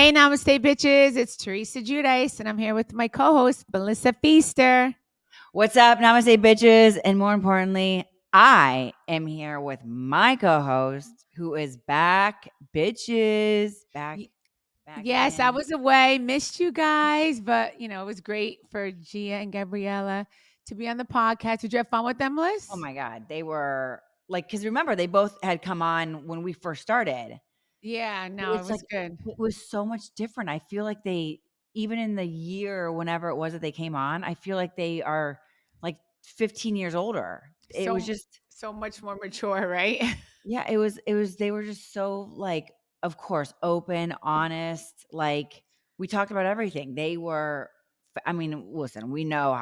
Hey, Namaste bitches. It's Teresa Giudice, and I'm here with my co-host, Melissa Pfeister. What's up, Namaste bitches? And more importantly, I am here with my co-host who is back, bitches. Back Yes, I again. was away. Missed you guys, but, it was great for Gia and Gabriela to be on the podcast. Did you have fun with them, Liz? Oh my God. They were because remember, they both had come on when we first started. Yeah, no, it It's was good. it was so much different. I feel like they, even in the year, whenever it was that they came on, I feel like they are like 15 years older. It was just, So much more mature, right? yeah, they were just so of course, open, honest, we talked about everything. They were I mean, listen, we know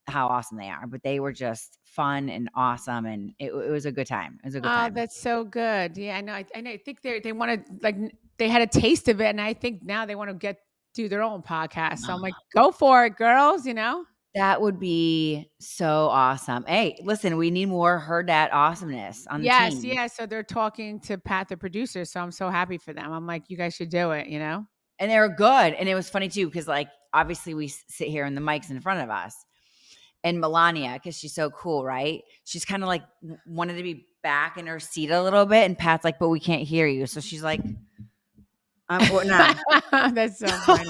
how awesome they are, but they were just fun and awesome, and it was a good time. It was a good Oh, time. that's so good. Yeah, I know. I know. I think they want to they had a taste of it, and I think now they want to do their own podcast. So I'm like, go for it, girls. That would be so awesome. Hey, listen, we need more Hurrdat awesomeness on the Yes, team. yeah. So they're talking to Pat, the producer. So I'm so happy for them. I'm like, you guys should do it. And they were good. And it was funny too, because obviously we sit here and the mic's in front of us. And Melania, because she's so cool, right? She's kind of wanted to be back in her seat a little bit. And Pat's like, but we can't hear you. So she's like, what now? That's so funny.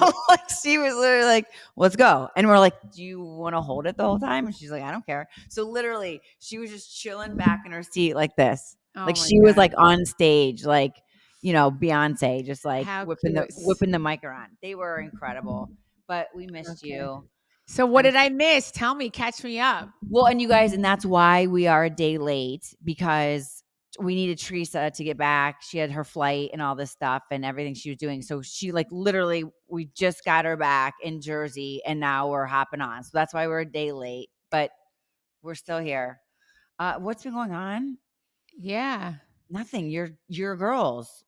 She was literally like, let's go. And we're like, do you want to hold it the whole time? And she's like, I don't care. So literally, she was just chilling back in her seat like this. Oh She my was God. on stage, Beyonce, just How whipping the mic around. They were incredible. But we missed Okay. you. So what did I miss? Tell me, catch me up. Well, and you guys, and that's why we are a day late, because we needed Teresa to get back. She had her flight and all this stuff and everything she was doing. So she literally, we just got her back in Jersey and now we're hopping on. So that's why we're a day late, but we're still here. What's been going on? Yeah. Nothing. You're girls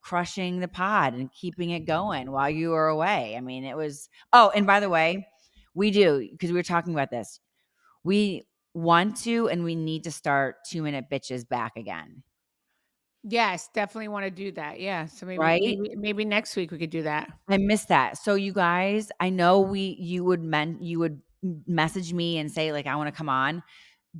crushing the pod and keeping it going while you were away. I mean, it was, oh, and by the way, we do, because we were talking about this. We want to, and we need to start 2-minute bitches back again. Yes, definitely want to do that. Yeah. So Right? maybe next week we could do that. I miss that. So you guys, I know you would message me and say I want to come on.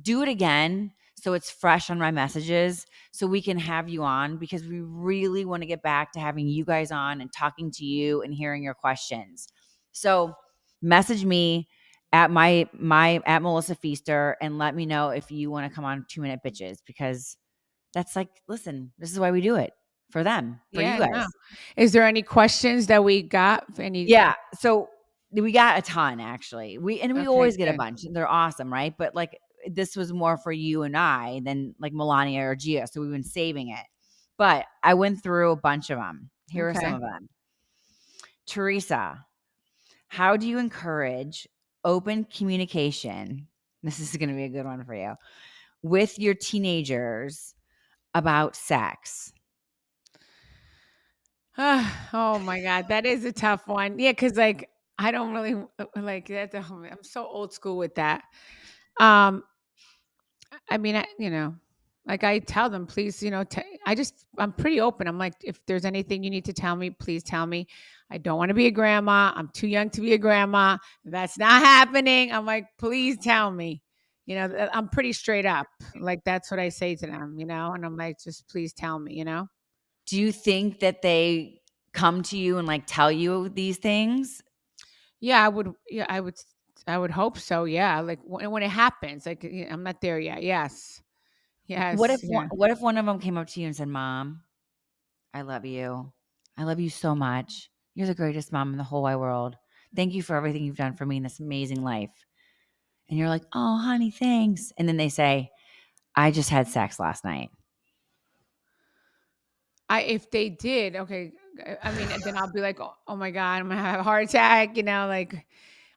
Do it again so it's fresh on my messages so we can have you on, because we really want to get back to having you guys on and talking to you and hearing your questions. So message me at my at Melissa Pfeister and let me know if you want to come on 2-minute bitches, because that's listen, this is why we do it, for them, for you Yeah. guys. No. Is there any questions that we got? Yeah. So we got a ton, actually. We Okay, always get a good. bunch. They're awesome, right? But this was more for you and I than Melania or Gia. So we've been saving it. But I went through a bunch of them. Here are some of them. Teresa, how do you encourage open communication? This is going to be a good one for you, with your teenagers about sex. Oh my God, that is a tough one. Yeah, because I don't really like that. I'm so old school with that. Um, I mean, I tell them, please, I'm pretty open. I'm like, if there's anything you need to tell me, please tell me. I don't want to be a grandma. I'm too young to be a grandma. That's not happening. I'm like, please tell me. I'm pretty straight up. Like that's what I say to them. And I'm like, just please tell me. Do you think that they come to you and tell you these things? Yeah, I would. Yeah, I would hope so. Yeah, like when it happens, I'm not there yet. Yes, What yes, if yeah. what if one of them came up to you and said, "Mom, I love you. I love you so much. You're the greatest mom in the whole wide world. Thank you for everything you've done for me in this amazing life." And you're like, "Oh, honey, thanks." And then they say, "I just had sex last night." If they did, okay. I mean, and then I'll be like, oh my God, I'm gonna have a heart attack.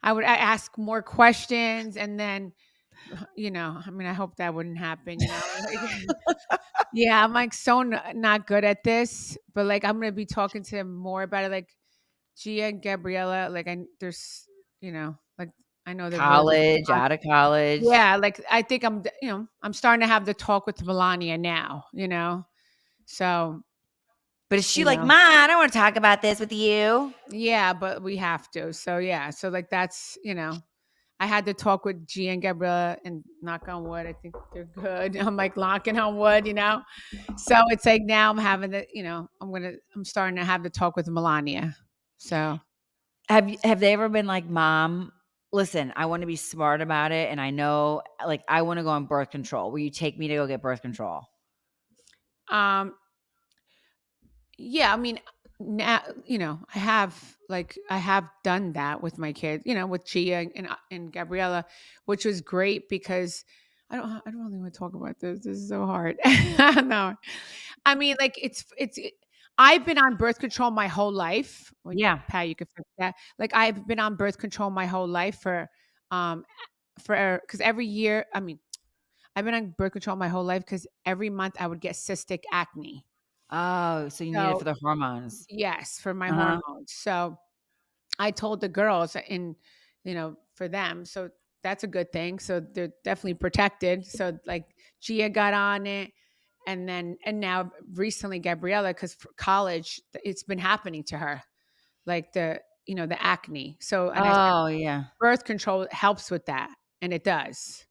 I would ask more questions, and then, I mean, I hope that wouldn't happen. Yeah, I'm so not good at this, but I'm gonna be talking to them more about it. Gia and Gabriela, there's, I know they're really good. College, out of college. Yeah, I think I'm starting to have the talk with Melania now, So But is she you like, know? "Ma, I don't wanna talk about this with you"? Yeah, but we have to. So yeah, so like that's, I had to talk with Gia and Gabriela and knock on wood. I think they're good. I'm like knocking on wood. So it's like now I'm having I'm starting to have the talk with Melania. So Have they ever been like, "Mom, listen, I wanna be smart about it, and I know like, I wanna go on birth control. Will you take me to go get birth control?" um yeah, I mean, now, I have done that with my kids, with Gia and Gabriella, which was great because I don't really want to talk about this. This is so hard. No. I mean, like I've been on birth control my whole life. Well, Yeah. Pat, you can fix that. Like I've been on birth control my whole life um because every year, I mean, I've been on birth control my whole life because every month I would get cystic acne. Oh, so you need it So for the hormones. yes, for my Uh-huh. hormones. So I told the girls for them. So that's a good thing. So they're definitely protected. So like Gia got on it. And now recently Gabriella, because for college, it's been happening to her, like the acne. So, and I said Oh, yeah. birth control helps with that. And it does.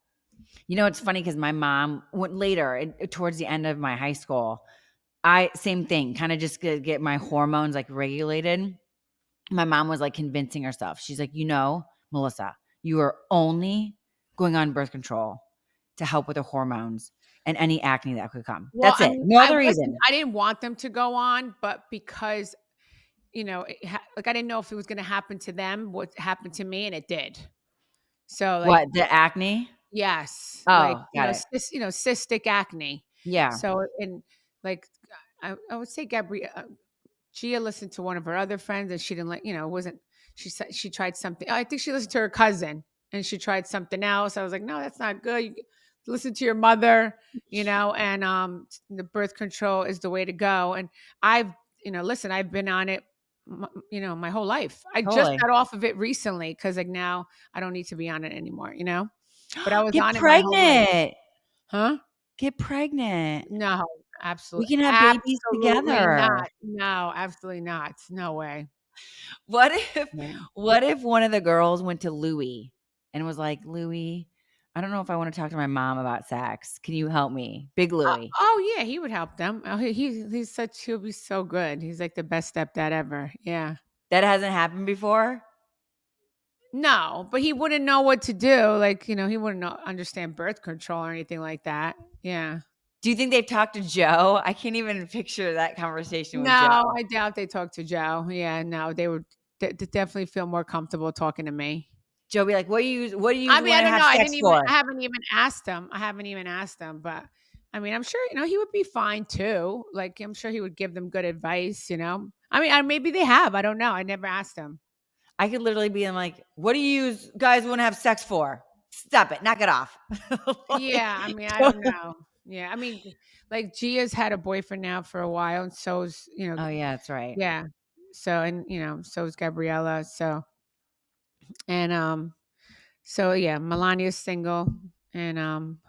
You know, it's funny because my mom went later, towards the end of my high school, I same thing, kinda just get my hormones, like, regulated. My mom was, like, convincing herself. She's like, "You know, Melissa, you are only going on birth control to help with the hormones and any acne that could come. Well, That's I it. mean, No other reason." I didn't want them to go on, but because like I didn't know if it was going to happen to them, what happened to me, and it did. So like, What, the acne? yes, like Oh, got it. cystic acne. Yeah, So and like I would say Gabrielle, Gia listened to one of her other friends, and she didn't like, it wasn't. She said she tried something. I think she listened to her cousin, and she tried something else. I was like, no, that's not good. You listen to your mother, and the birth control is the way to go. And I've, listen, I've been on it, my whole life. I just totally. got off of it recently because like now I don't need to be on it anymore. But I was Get on it my whole life, pregnant. huh? Get pregnant. No, We absolutely, can have babies absolutely together. not. No, absolutely not. No way. What if Yeah. what if one of the girls went to Louie and was like, "Louie, I don't know if I wanna talk to my mom about sex. Can you help me?" Big Louie. Oh yeah, he would help them. Oh, he'll be so good. He's like the best stepdad ever. Yeah. That hasn't happened before? No, but he wouldn't know what to do. Like, he wouldn't understand birth control or anything like that. Yeah. Do you think they've talked to Joe? I can't even picture that conversation with No, Joe. I doubt they talk to Joe. Yeah, no, they would definitely feel more comfortable talking to me. Joe be like, what do I you mean, I wanna don't have know. sex for?" I haven't even asked him. But I mean, I'm sure, he would be fine too. Like, I'm sure he would give them good advice. I mean, maybe they have. I don't know. I never asked him. I could literally be in like, "What do you guys wanna have sex for? Stop it, knock it off." Yeah, I mean, I don't know. Yeah, I mean, like Gia's had a boyfriend now for a while, and Oh, yeah, that's right. yeah. So and so is Gabriella. And so yeah, Melania's single, and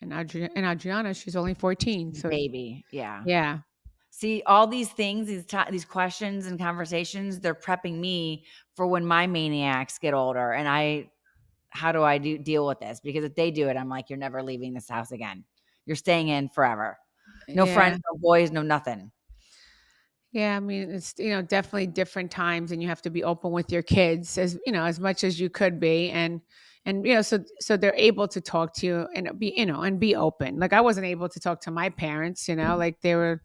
Adriana, she's only 14. So Baby, yeah. yeah, See, all these things, these questions and conversations, they're prepping me for when my maniacs get older, and how do I deal with this? Because if they do it, I'm like, "You're never leaving this house again. You're staying in forever. No yeah. friends, no boys, no nothing." Yeah, I mean, it's definitely different times, and you have to be open with your kids as much as you could be, and so they're able to talk to you and be open. Like I wasn't able to talk to my parents, like they're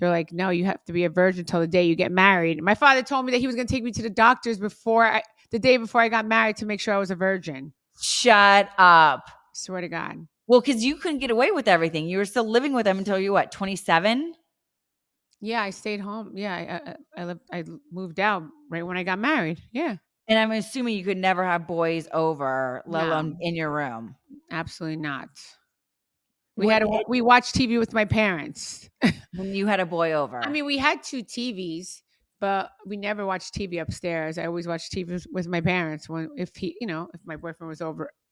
like, no, you have to be a virgin till the day you get married. My father told me that he was going to take me to the doctors the day before I got married to make sure I was a virgin. Shut up. Swear to God. Well, because you couldn't get away with everything. You were still living with them until you what, 27? Yeah, I stayed home. Yeah, I moved out right when I got married. Yeah, And I'm assuming you could never have boys over, let no, alone in your room. absolutely not. What We watched TV with my parents. when you had a boy I over? mean, we had 2 TVs, but we never watched TV upstairs. I always watched TV with my parents when if my boyfriend was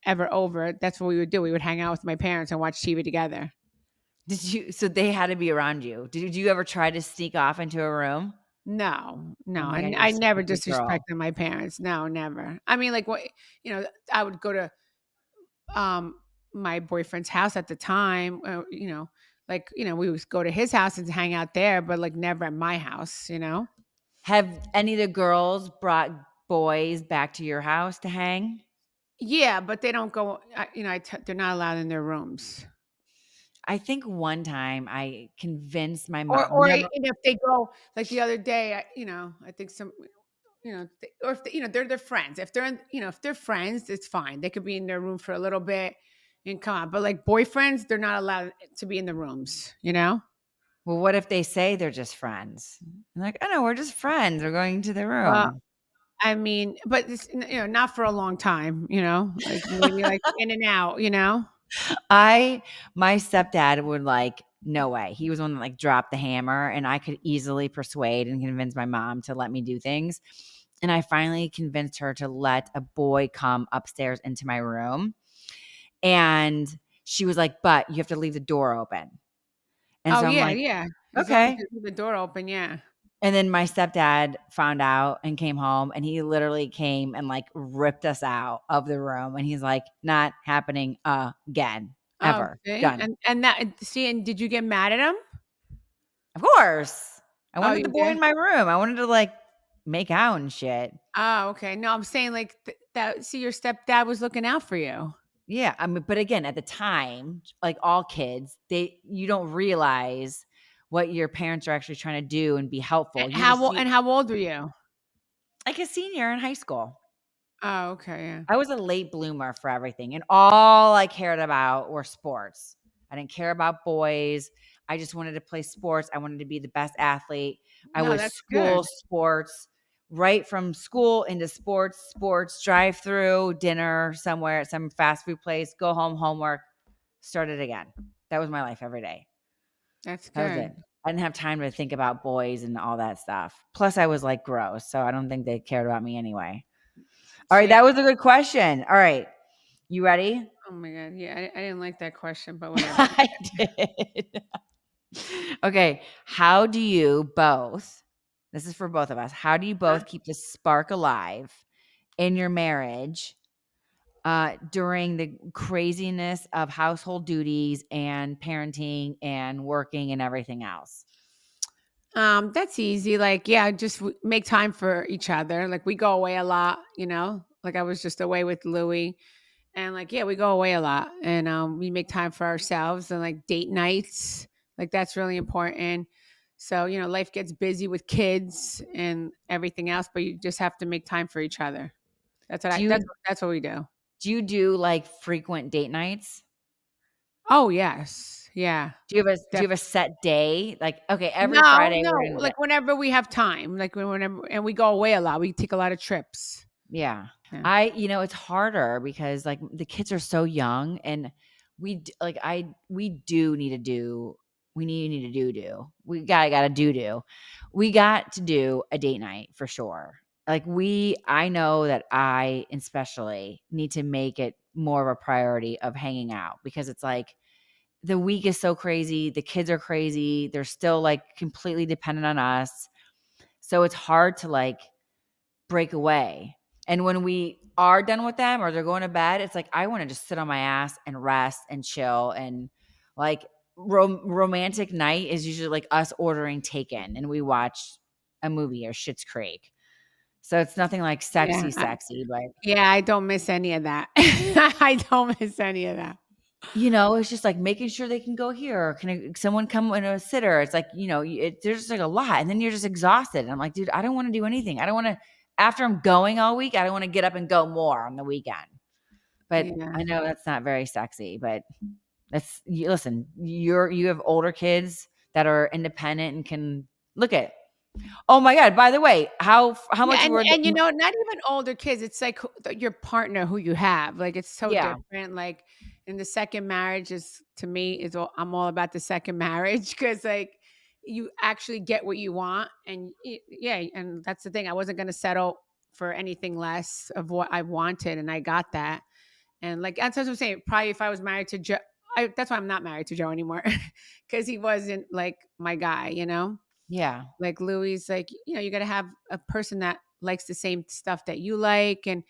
ever over, that's what we would do. We would hang out with my parents and watch TV together. So they had to be around you. Did you ever try to sneak off into a room? No, Oh no, my God, and you're I such never a good girl. disrespected my parents. No, never. I mean, like, what you know, I would go to, um, my boyfriend's house at the time, like, we would go to his house and hang out there, but, like, never at my house, you know? Have any of the girls brought boys back to your house to hang? Yeah, but they don't go they're not allowed in their rooms. I think one time I convinced my Or mom or, never. if they go like the other day, I think or if they're their friends. If they're if they're friends, it's fine. They could be in their room for a little bit and come out. But like boyfriends, they're not allowed to be in the rooms, you know? Well, what if they say they're just friends? I'm like, "Oh, no, we're just friends. We're going to the Well, room." I mean, but it's, not for a long time, like maybe like in and out, you know? I My stepdad would like, no way. He was one that like dropped the hammer, and I could easily persuade and convince my mom to let me do things. And I finally convinced her to let a boy come upstairs into my room. And she was like, "But you have to leave the door open." And Oh so I'm yeah, like, yeah. As long as "Okay." you leave the door open, yeah. And then my stepdad found out and came home, and he literally came and like ripped us out of the room. And he's like, "Not happening again, Oh, ever. see? Done." And did you get mad at him? Of course. I Oh, wanted the you boy did? in my room. I wanted to like make out and shit. Oh, okay. No, I'm saying like that. See, your stepdad was looking out for you. Yeah, I mean, but again, at the time, like all kids, you don't realize what your parents are actually trying to do and be helpful. You just see How old were you? like a senior in high school. Oh, okay, yeah. I was a late bloomer for everything, and all I cared about were sports. I didn't care about boys. I just wanted to play sports. I wanted to be the best athlete. I No, was that's good. school sports, right from school into sports, drive through, dinner somewhere at some fast food place, go home, homework, start it again. That was my life every day. That's That was it. good. I didn't have time to think about boys and all that stuff. Plus, I was like gross, so I don't think they cared about me anyway. All right, See, that was a good question. All right. You ready? oh my god, yeah, I didn't like that question, but whatever. I did. Okay. How do you both, this is for both of us, how do you Huh? both keep the spark alive in your marriage during the craziness of household duties and parenting and working and everything else? That's easy. Like, yeah, just make time for each other. Like, we go away a lot. Like I was just away with Louie, and like, yeah, we go away a lot, and we make time for ourselves and like date nights. Like that's really important. So life gets busy with kids and everything else, but you just have to make time for each other. That's what Do I. That's you that's what we do. do you do like frequent date nights? Oh yes, yeah. Do you have a set day? Like, okay, every No, Friday we're no, gonna do like, whenever we have time, like, whenever and we go away a lot, we take a lot of trips. Yeah. Yeah. It's harder because like the kids are so young and we do need to do we need to do. We gotta do. We got to do a date night for sure. Like I know that I especially need to make it more of a priority of hanging out because it's like the week is so crazy, the kids are crazy, they're still like completely dependent on us. So it's hard to like break away. And when we are done with them or they're going to bed, it's like I want to just sit on my ass and rest and chill and like romantic night is usually like us ordering taken and we watch a movie or Schitt's Creek. So it's nothing like Yeah, sexy, but I don't miss any of that. I don't miss any of that. it's just like making sure they can go here. Or can someone come in a sitter? It's like, there's just like a lot. And then you're just exhausted. And I'm like, dude, I don't want to do anything. I don't want to, after I'm going all week, I don't want to get up and go more on the weekend. But Yeah. I know that's not very sexy, but listen, you have older kids that are independent and can look at, oh my God, by the way, how Yeah, much were and the, not even older kids, it's like your partner who you have, like, it's so yeah. different, like, in the second marriage is to me, I'm all about the second marriage because like, you actually get what you want, and yeah, and that's the thing, I wasn't gonna settle for anything less of what I wanted, and I got that, and, like, that's what I'm saying, probably if I was married to that's why I'm not married to Joe anymore because he wasn't like my guy, you know? Yeah. Like Louie's like, you got to have a person that likes the same stuff that you like. And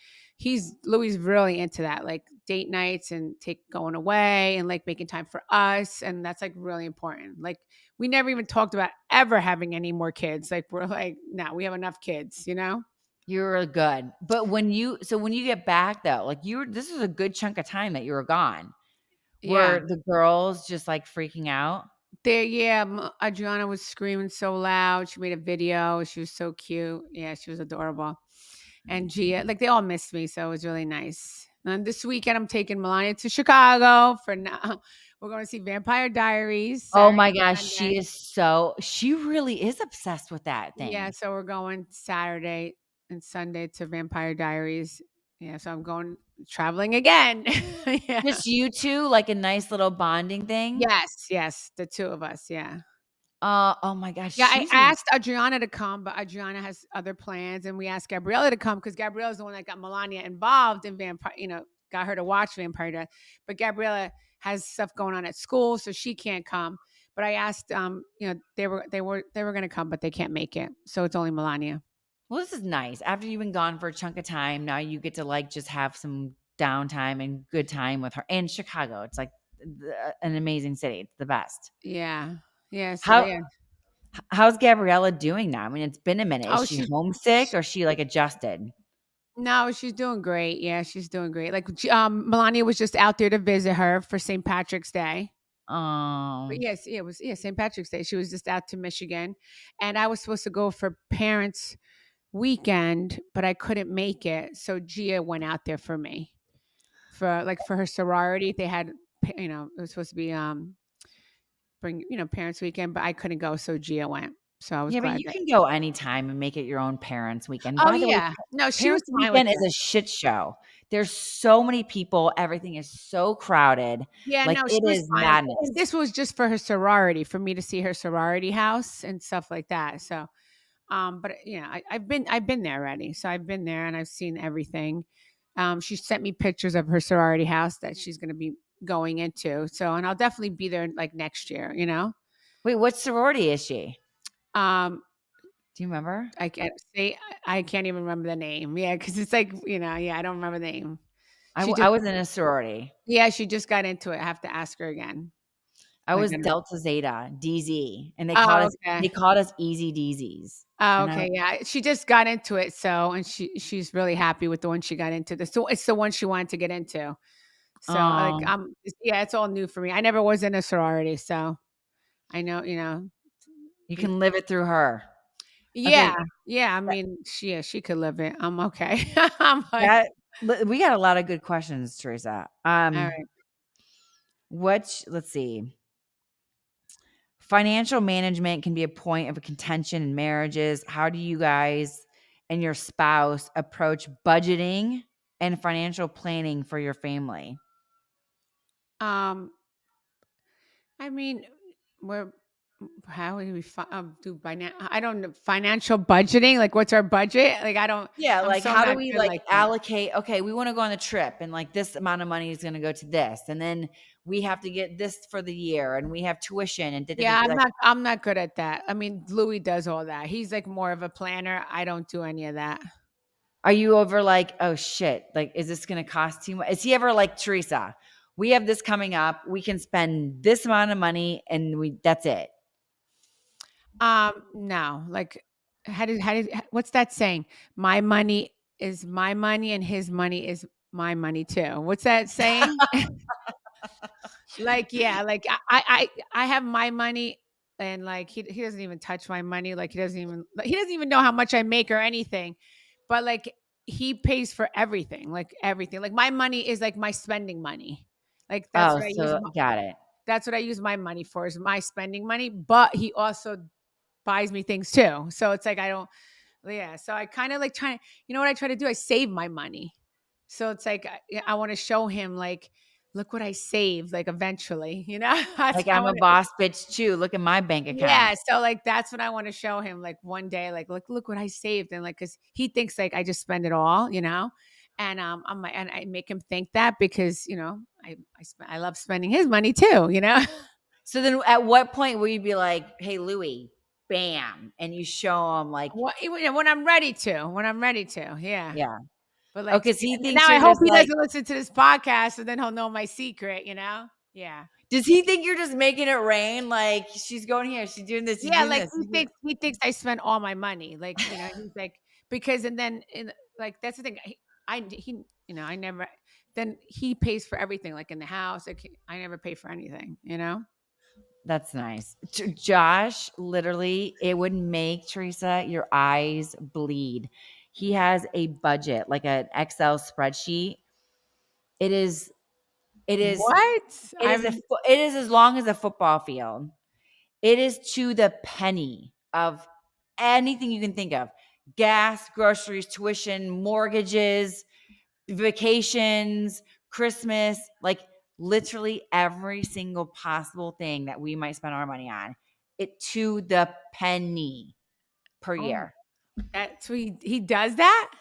Louie's really into that, like date nights and going away and like making time for us. And that's like really important. Like we never even talked about ever having any more kids. Like we're like, no, we have enough kids, you know? You were good. But when you get back though, like this was a good chunk of time that you were gone. Yeah. Were the girls just like freaking out? There, yeah, Adriana was screaming so loud. She made a video. She was so cute. Yeah, she was adorable. And Gia, like they all missed me, so it was really nice. And this weekend, I'm taking Melania to Chicago for now. We're going to see Vampire Diaries Oh Saturday my and gosh, Sunday. she really is obsessed with that Yeah, thing. so we're going Saturday and Sunday to Vampire Diaries. Yeah, so I'm going traveling again. Yeah. Just you two, like a nice little bonding thing? Yes, yes, the two of us. Yeah. Oh my gosh, Yeah, I asked Adriana to come, but Adriana has other plans, and we asked Gabriela to come because Gabriela's the one that got Melania involved in Vampire, got her to watch Vampire Diaries. But Gabriela has stuff going on at school, so she can't come. But I asked, they were going to come, but they can't make it, so it's only Melania. Well, this is nice. After you've been gone for a chunk of time, now you get to like just have some downtime and good time with her. And Chicago, it's like an amazing city. It's the best. Yeah, yeah. So How they, how's Gabriella doing now? I mean, it's been a minute. Is oh, she homesick she or is she like adjusted? no, she's doing great. Yeah, she's doing great. Like, Melania was just out there to visit her for St. Patrick's Day. But Um, yes, yeah, it was St. Patrick's Day. She was just out to Michigan, and I was supposed to go for parents' weekend, but I couldn't make it. So Gia went out there for me for her sorority. They had, it was supposed to be bring parents' weekend, but I couldn't go, so Gia went. So I was yeah, but glad you that. can go anytime and make it your own parents' weekend. Oh By the way, yeah, no, she was parents' fine with weekend is that. a shit show. There's so many people. Everything is so crowded. Yeah, Like no, she it was is fine with it. And madness. this was just for her sorority, for me to see her sorority house and stuff like that. So but I've been there already. So I've been there and I've seen everything. She sent me pictures of her sorority house that she's going to be going into. So, and I'll definitely be there like next year. Wait, what sorority is she? Um, Do you remember? I can't say, I can't even remember the name. Yeah. Cause it's like, yeah, I don't remember the name. She I just, was in a sorority. yeah, she just got into it. I have to ask her again. I Like, was Delta Zeta, DZ, and oh, okay. they called us Easy DZs. Oh, And I okay, yeah. She just got into it, so and she's really happy with the one she got into. It's the one she wanted to get into. So like um yeah, it's all new for me. I never was in a sorority, so I know. you be- can live it through her. Yeah, Okay, yeah. I that, mean, she could live it. I'm okay. I'm like, we got a lot of good questions, Teresa. all right. Let's see. Financial management can be a point of contention in marriages. How do you guys and your spouse approach budgeting and financial planning for your family? Um, I mean, we're how do we do I don't know, financial budgeting? Like, what's our budget? Like, I don't. Yeah, I'm like so how do not we good like like that. allocate, okay, we want to go on a trip and like this amount of money is going to go to this and then we have to get this for the year and we have tuition and Yeah, I'm like not good at that. I mean, Louis does all that. He's like more of a planner. I don't do any of that. are you over like, oh shit, like is this going to cost too much? Is he ever like, Teresa, we have this coming up, we can spend this amount of money and we that's it. No. Like what's that saying? My money is my money and his money is my money too. What's that saying? Like, yeah, like I have my money and like he doesn't even touch my money. Like he doesn't even know how much I make or anything. But like he pays for everything, like everything. Like my money is like my spending money. Like Oh, so got it. that's what I use my money for is my spending money, but he also buys me things too. So it's like I don't yeah, so I kind of like trying to, what I try to do? I save my money. So it's like I want to show him like, look what I saved. Like eventually, that's Like I I'm a want to. boss bitch too. Look at my bank account. Yeah, so like that's what I want to show him. Like one day, like look what I saved, and like because he thinks like I just spend it all, and I'm like, and I make him think that because I love spending his money too, you know? So then at what point will you be like, "Hey, Louie, bam," and you show him like, Well, when I'm ready to, yeah. yeah. But Oh, like, 'cause he thinks now I you're hope just he like, doesn't listen to this podcast, so then he'll know my secret, you know? Yeah. does he think you're just making it rain? Like, she's going here, she's doing this, she's Yeah, doing like, this. She's doing he thinks I spent all my money, like, he's like because and then like, that's the thing, he I never then he pays for everything, like, in the house, like, I never pay for anything, you know? That's nice. Josh, literally, it would make, Teresa, your eyes bleed. He has a budget, like an Excel spreadsheet. It is it is What? it is it is as long as a football field. It is to the penny of anything you can think of. Gas, groceries, tuition, mortgages, vacations, Christmas, like literally every single possible thing that we might spend our money on, it to the penny per Oh, year. that's what he does that?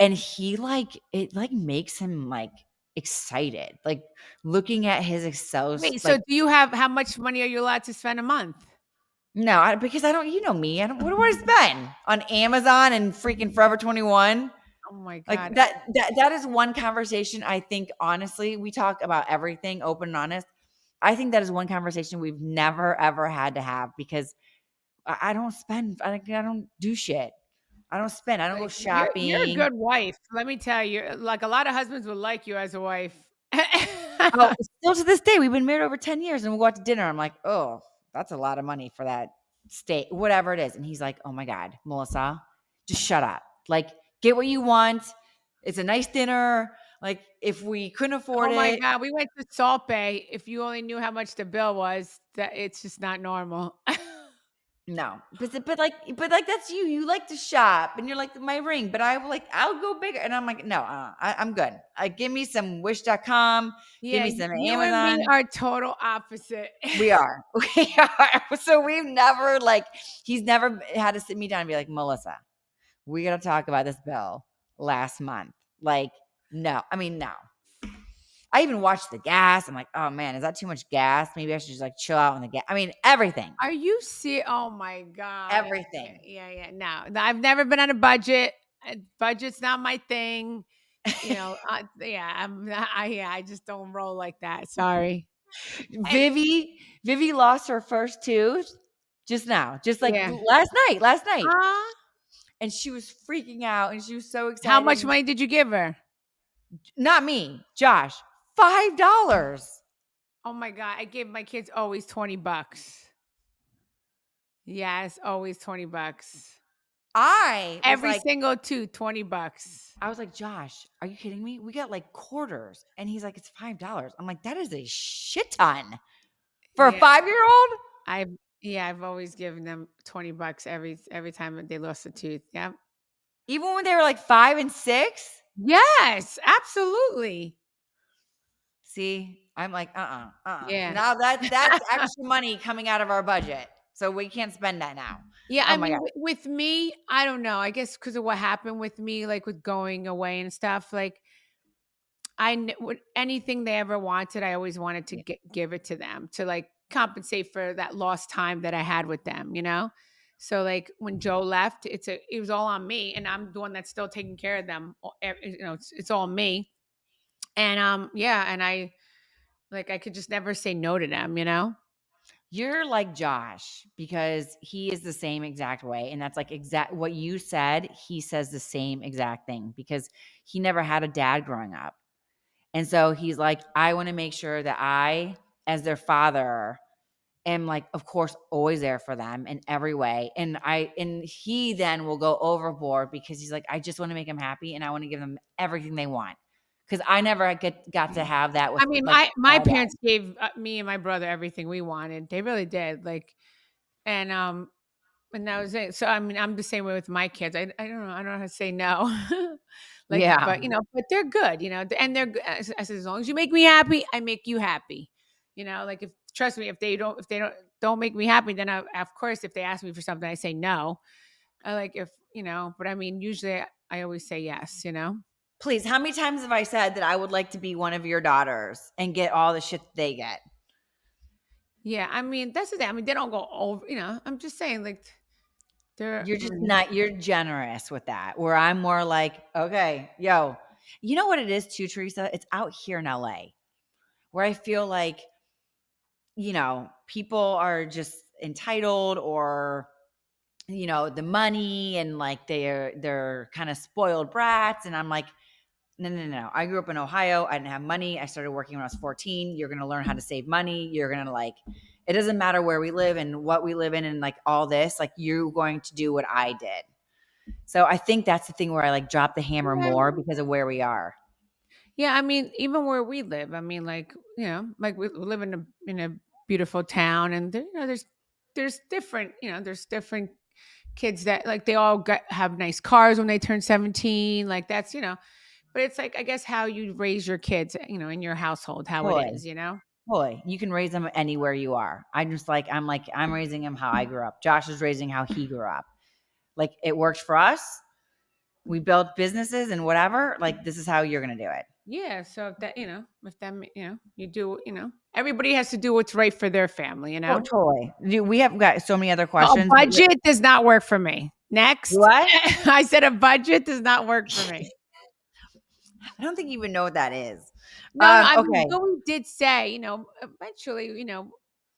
And he like it like makes him like excited. Like looking at his Excel Wait, so like do you have how much money are you allowed to spend a month? no, because I don't, you know me. I don't, what do I spend on Amazon and freaking Forever 21? Oh my Like god. that is one conversation I think honestly, we talk about everything open and honest. I think that is one conversation we've never ever had to have because I don't spend, I don't do shit. I don't spend. I don't go Like, you're a shopping. good wife. Let me tell you, like, a lot of husbands would like you as a wife. Oh, still to this day, we've been married over 10 years and we go out to dinner. I'm like, oh, that's a lot of money for that steak, whatever it is. And he's like, oh my God, Melissa, just shut up. Like, get what you want. It's a nice dinner. Like, if we couldn't afford Oh my it, god, we went to Salt Bay. If you only knew how much the bill was, that it's just not normal. no. But like that's you. You like to shop and you're like my ring, but I'll go bigger. And I'm like, no, I'm good. Give me some wish.com, give Yeah, me some you and me Amazon. are total opposite. We are. We are. So we've never like he's never had to sit me down and be like, Melissa, we gotta talk about this bill last month. Like, no. I mean, no. I even watched the gas. I'm like, oh man, is that too much gas? Maybe I should just like chill out on the gas. I mean, everything. Are you oh my god. Yeah, Everything. yeah, yeah. No, I've never been on a budget. Budget's not my thing. Yeah, I just don't roll like that. Sorry. I, Vivi lost her first tooth just now, just like yeah. last night. Uh, And she was freaking out and she was so how excited. much money did you give her? Not me, Josh. $5. Oh my god, I give my kids always $20. Yes, always $20. I was Every like, single two, $20. Josh, are you kidding me? We got like quarters. And he's like, it's $5. I'm like, that is a shit ton for a Yeah, 5-year-old. I've I've always given them $20 every time that they lost a tooth. Yeah. Even when they were like 5 and 6. Yes, absolutely. See, I'm like, Yeah. Now that's extra money coming out of our budget. So we can't spend that now. Yeah, Oh I my mean, God. with me, I don't know. I guess because of what happened with me, like with going away and stuff. Like, anything they ever wanted, I always wanted to give it to them to like compensate for that lost time that I had with them. So like when Joe left, it was all on me, and I'm the one that's still taking care of them. It's all me, and yeah, and I could just never say no to them. You're like Josh because he is the same exact way. And that's like exact what you said. He says the same exact thing because he never had a dad growing up. And so he's like, I want to make sure that I, as their father, am like, of course, always there for them in every way. And he then will go overboard because he's like, I just want to make them happy and I want to give them everything they want. Because I never got to have that with I mean, like my my dad. parents gave me and my brother everything we wanted. They really did. Like, and that was it. So I mean, I'm the same way with my kids. I don't know. I don't know how to say no. Like, Yeah. but they're good. And they're good. I said, as long as you make me happy, I make you happy. Like if trust me, if they don't make me happy, then of course, if they ask me for something, I say no. I like if but I mean, usually I always say yes. Please, how many times have I said that I would like to be one of your daughters and get all the shit that they get? Yeah, I mean, that's the thing. I mean, they don't go over, I'm just saying, like, they're, You're just not you're generous with that, where I'm more like, "Okay, yo." You know what it is too, Teresa? It's out here in LA where I feel like, people are just entitled or, the money and like they're kind of spoiled brats. And I'm like, no, no, no. I grew up in Ohio. I didn't have money. I started working when I was 14. You're going to learn how to save money. You're going to like, it doesn't matter where we live and what we live in and like all this, like you're going to do what I did. So I think that's the thing where I like drop the hammer yeah, more because of where we are. yeah. I mean, even where we live, I mean, like, like we live in a beautiful town, and there, there's different, there's different kids that like they all have nice cars when they turn 17. Like that's, but it's like I guess how you raise your kids, in your household, how it Boy, is. boy, you can raise them anywhere you are. I'm raising him how I grew up. Josh is raising how he grew up. Like it worked for us. We built businesses and whatever. Like this is how you're going to do it. Yeah, so if that, if them, you do, everybody has to do what's right for their family. Oh, totally. We have got so many other A questions. budget does not work for me. Next. What? I said a budget does not work for me. I don't think you even know what that is. No, no, I mean, Okay. Louie did say, eventually,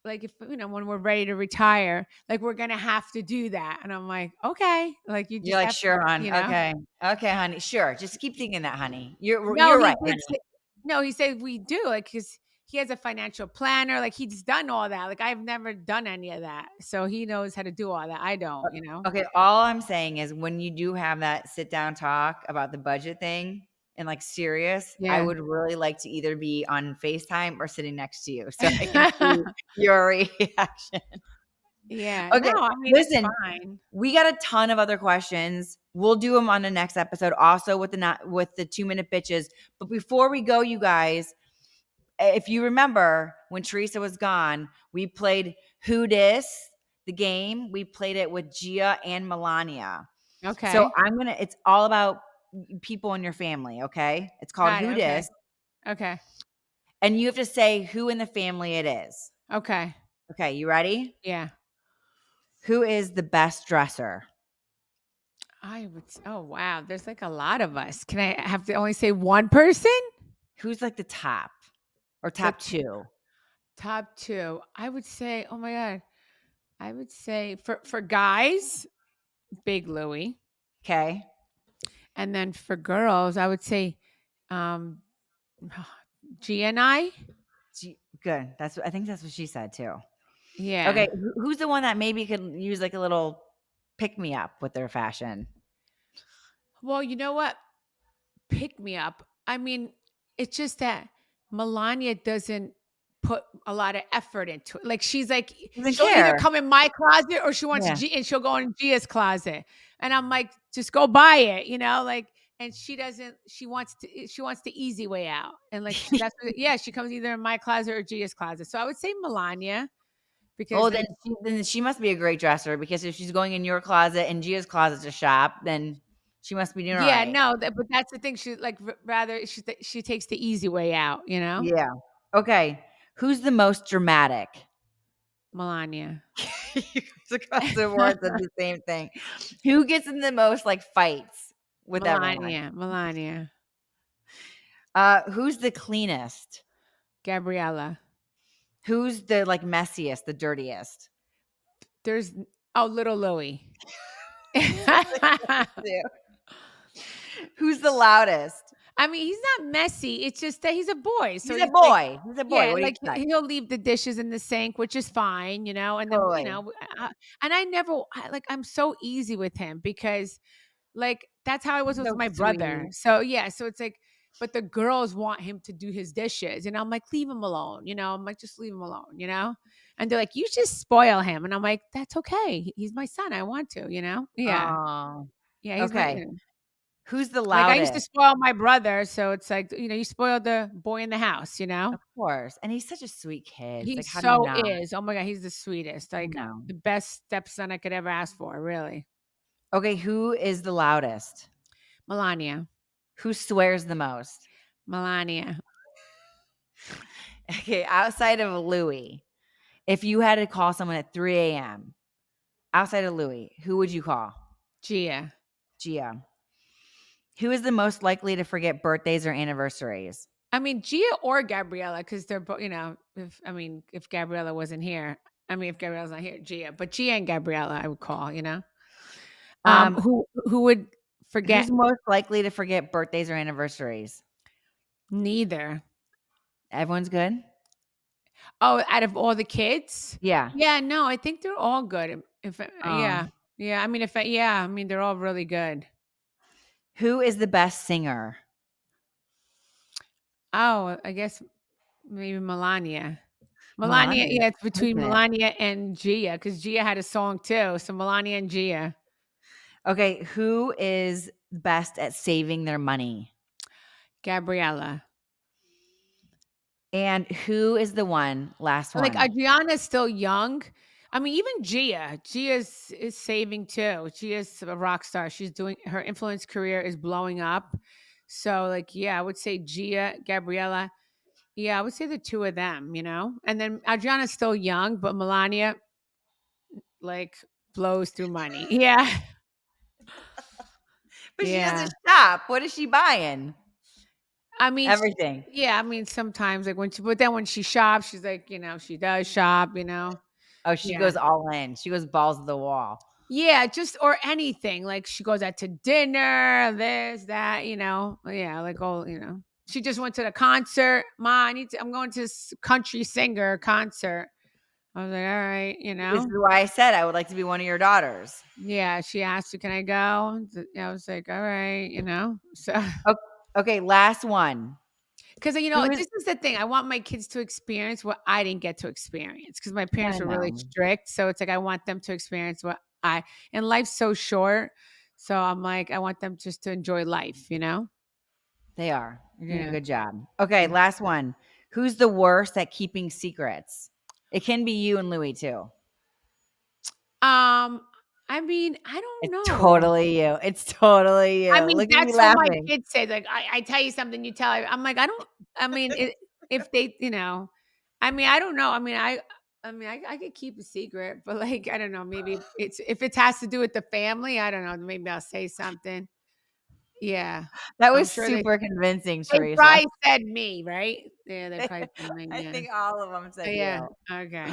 like if, when we're ready to retire, like we're going to have to do that. And I'm like, okay, like you You're just like, have, sure, hon. Okay. Okay, honey. Sure. Just keep thinking that, honey. no, You're he right, did honey. say, no, he said we do like, cause he has a financial planner. Like he's done all that. Like I've never done any of that. So he knows how to do all that. I don't. Okay, all I'm saying is when you do have that sit down talk about the budget thing and like serious, I Yeah. would really like to either be on FaceTime or sitting next to you so I can see your reaction. Yeah. No, Okay, I mean, it's listen, fine. we got a ton of other questions. We'll do them on the next episode also with the 2-minute bitches. But before we go, you guys, if you remember when Teresa was gone, we played Who Dis, the game. We played it with Gia and Milania. So Okay. it's all about people in your family, okay? It's called Got it. Who Okay. Dis. Okay. And you have to say who in the family it is. Okay. Okay, you ready? Yeah. Who is the best dresser? Oh, wow. There's like a lot of us. Can I have to only say one person? Who's like the top or The top two? top two. I would say, oh my God. I would say for guys, Big Louie. Okay. And then for girls, I would say um G and I. Good. I think that's what she said too. Yeah. Okay, who's the one that maybe could use like a little pick me up with their fashion? Well, you know what? Pick me up. I mean, it's just that Melania doesn't put a lot of effort into it. Like she's like, Doesn't she'll either care. come in my closet or she wants Yeah. and she'll go in Gia's closet. And I'm like, just go buy it, like, and she doesn't, she wants the easy way out. And like that's what, yeah, she comes either in my closet or Gia's closet. So I would say Melania because Oh, like, then she must be a great dresser because if she's going in your closet and Gia's closet to shop, then she must be doing all yeah, right. no, but that's the thing. She like rather she takes the easy way out. Yeah. Okay. Who's the most dramatic? Melania. You guys across the board said the same thing. Who gets in the most like fights with everyone? Melania. Who's the cleanest? Gabriela. Who's the like messiest, the dirtiest? There's little Louie. Who's the loudest? I mean, he's not messy. It's just that he's a boy. So He's a he's like, boy. He's a boy. yeah, What do you like expect? he'll leave the dishes in the sink, which is fine. And then, Totally. and I never, like, I'm so easy with him because like that's how I was with So my brother. sweet. So yeah, so it's like, but the girls want him to do his dishes, and I'm like, leave him alone. I'm like, just leave him alone. And they're like, you just spoil him, and I'm like, that's okay. He's my son. I want to. Yeah, Oh, yeah. He's my. okay. Who's the Like I used to loudest? spoil my brother, so it's like you spoil the boy in the house. Of course. And he's such a sweet kid. He Like, how do you so not? is. Oh my God, he's the sweetest. Like No. the best stepson I could ever ask for. Really, Okay, who is the loudest? Melania. Who swears the most? Melania. Okay, outside of Louie, if you had to call someone at 3 a.m., outside of Louie, who would you call? Gia. Gia. Who is the most likely to forget birthdays or anniversaries? I mean, Gia or Gabriela, because they're both, if Gabriela wasn't here, if Gabriela's not here, Gia, but Gia and Gabriela, I would call, Um, Who would forget? who's most likely to forget birthdays or anniversaries? Neither. Everyone's good? Oh, out of all the kids? Yeah. Yeah, no, I think they're all good. Um, Yeah. They're all really good. who is the best singer? Oh, I guess maybe Melania. Melania, Melania. yeah, it's between Isn't it? Melania and Gia, because Gia had a song too. So Melania and Gia. Okay, who is best at saving their money? Gabriela. And who is the last Like one? Adriana's still young. I mean, even Gia. Gia is saving too. She is a rock star. She's doing her influence career is blowing up. So, like, yeah, I would say Gia, Gabriela. Yeah, I would say the two of them, And then Adriana's still young, but Melania, like, blows through money. Yeah. But she Yeah. doesn't shop. What is she buying? I mean, Everything. yeah, sometimes like but then when she shops, she's like, she does shop. Oh, she Yeah. goes all in. She goes balls to the wall. Yeah, just or anything. Like she goes out to dinner, this, that, Yeah, like She just went to the concert. Ma, I'm going to this country singer concert. I was like, all This is right. why I said I would like to be one of your daughters. Yeah, she asked me, can I go? I was like, all right. So Okay, last one. because Who is this is the thing. I want my kids to experience what I didn't get to experience because my Yeah, I parents were really know. strict. So it's like I want them to experience and life's so short. So I'm like, I want them just to enjoy life. They are. You're doing a Yeah. good job. Okay, last one. Who's the worst at keeping secrets? It can be you and Louie too. I don't It's know. totally you. It's totally you. Look at me That's what my laughing. kids say. Like, I tell you something, you tell her. I'm like, I don't. If they, I don't know. I could keep a secret, but like, I don't know. Maybe if it has to do with the family, I don't know. Maybe I'll say something. Yeah, That I'm was sure super convincing, they Teresa. probably said me, right? Yeah, they probably said me. I Yeah. think all of them said Yeah. you. Okay.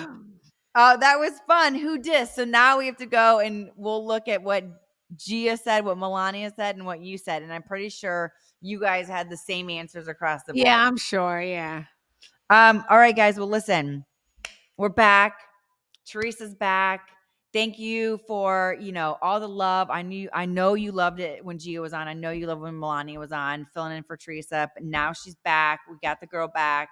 Oh, that was fun. Who dis? So now we have to go and we'll look at what Gia said, what Melania said, and what you said. And I'm pretty sure you guys had the same answers across the Yeah, board. I'm sure. Yeah. All right, guys. Well, listen, we're back. Teresa's back. Thank you for, all the love. I know you loved it when Gia was on. I know you loved when Melania was on, filling in for Teresa. But now she's back. We got the girl back.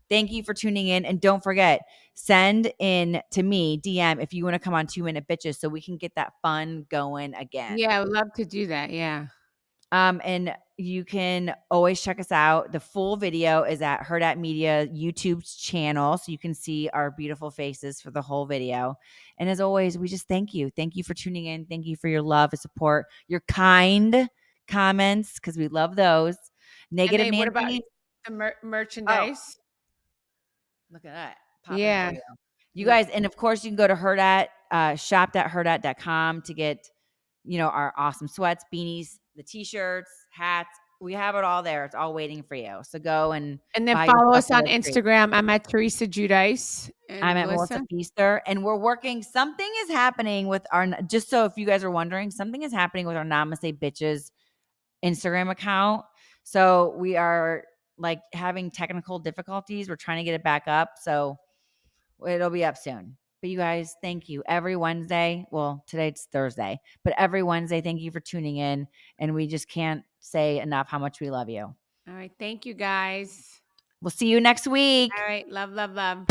Thank you for tuning in. And don't forget, send in to me, DM, if you want to come on 2 Minute Bitches so we can get that fun going again. Yeah, I would love to do that. Yeah. And you can always check us out. The full video is at Hurrdat Media YouTube channel, so you can see our beautiful faces for the whole video. And as always, we just thank you. Thank you for tuning in. Thank you for your love and support, your kind comments, because we love those. And Negative then what about Nancy. the Oh, merchandise? look at that. Popping for Yeah. you. You Yeah. guys, and of course, you can go to Hurrdat, shop.hurrdat.com to get, our awesome sweats, beanies, the t-shirts, hats. We have it all there. It's all waiting for you. So go and And then buy follow yourself us a on little treat. Instagram. I'm at Teresa Giudice I'm and at Melissa. Melissa Pfeister, and we're working. Something is happening with just so if you guys are wondering, something is happening with our Namaste Bitches Instagram account. So we are like having technical difficulties. We're trying to get it back up. So it'll be up soon. But you guys, thank you. Every Wednesday, well, today it's Thursday, but every Wednesday, thank you for tuning in. And we just can't say enough how much we love you. All right. Thank you, guys. We'll see you next week. All right. Love, love, love.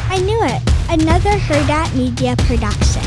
I knew it. Another Hurrdat Media production.